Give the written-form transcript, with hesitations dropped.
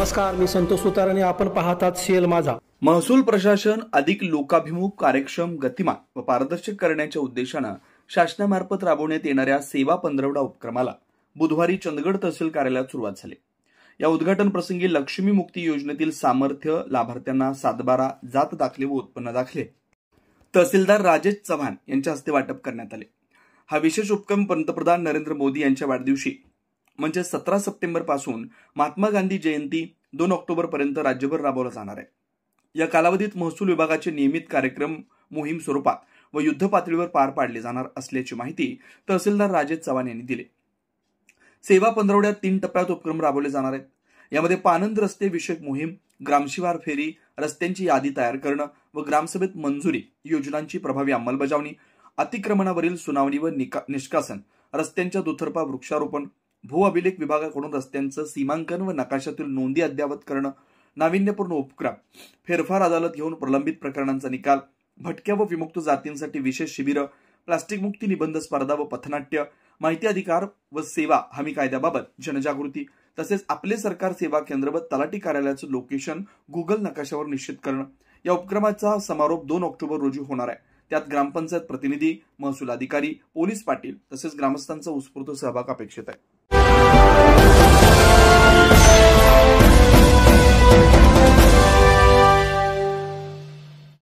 नमस्कार, मी संतोष सुतार आणि आपण पाहतात सीएल माझा. महसूल प्रशासन अधिक लोकाभिमुख, कार्यक्षम, गतिमान व पारदर्शक करण्याच्या उद्देशानं शासनामार्फत राबवण्यात येणाऱ्या सेवा पंधरवडा उपक्रमाला बुधवारी चंदगड तहसील कार्यालयात सुरुवात झाली. या उद्घाटन प्रसंगी लक्ष्मी मुक्ती योजनेतील सामर्थ्य लाभार्थ्यांना सातबारा, जात दाखले व उत्पन्न दाखले तहसीलदार राजेश चव्हाण यांच्या हस्ते वाटप करण्यात आले. हा विशेष उपक्रम पंतप्रधान नरेंद्र मोदी यांच्या वाढदिवशी म्हणजे 17 सप्टेंबर पासून महात्मा गांधी जयंती 2 ऑक्टोबर पर्यंत राज्यभर राबवला जाणार आहे. या कालावधीत महसूल विभागाचे नियमित कार्यक्रम मोहीम स्वरूपात व युद्ध पातळीवर पार पाडले जाणार असल्याची माहिती तहसीलदार राजेश चव्हाण यांनी दिली. सेवा पंधरवड्यात 3 टप्प्यात उपक्रम राबवले जाणार आहेत. यामध्ये पानंद रस्ते विषयक मोहीम, ग्रामशिवार फेरी, रस्त्यांची यादी तयार करणं व ग्रामसभेत मंजुरी योजनांची प्रभावी अंमलबजावणी, अतिक्रमणावरील सुनावणी व निष्कासन, रस्त्यांच्या दुतर्फा वृक्षारोपण, भू अभिलेख विभागाकडून रस्त्यांचं सीमांकन व नकाशातील नोंदी अद्ययावत करणं, नाविन्यपूर्ण उपक्रम, फेरफार अदालत घेऊन प्रलंबित प्रकरणांचा निकाल, भटक्या व विमुक्त जातींसाठी विशेष शिबिरं, प्लास्टिक मुक्ती निबंध स्पर्धा व पथनाट्य, माहिती अधिकार व सेवा हमी कायद्याबाबत जनजागृती, तसेच आपले सरकार सेवा केंद्र व तलाठी कार्यालयाचं लोकेशन गुगल नकाशावर निश्चित करणं. या उपक्रमाचा समारोप 2 ऑक्टोबर रोजी होणार आहे. त्यात ग्रामपंचायत प्रतिनिधी, महसूल अधिकारी, पोलीस पाटील तसेच ग्रामस्थांचा उत्स्फूर्त सहभाग अपेक्षित आहे.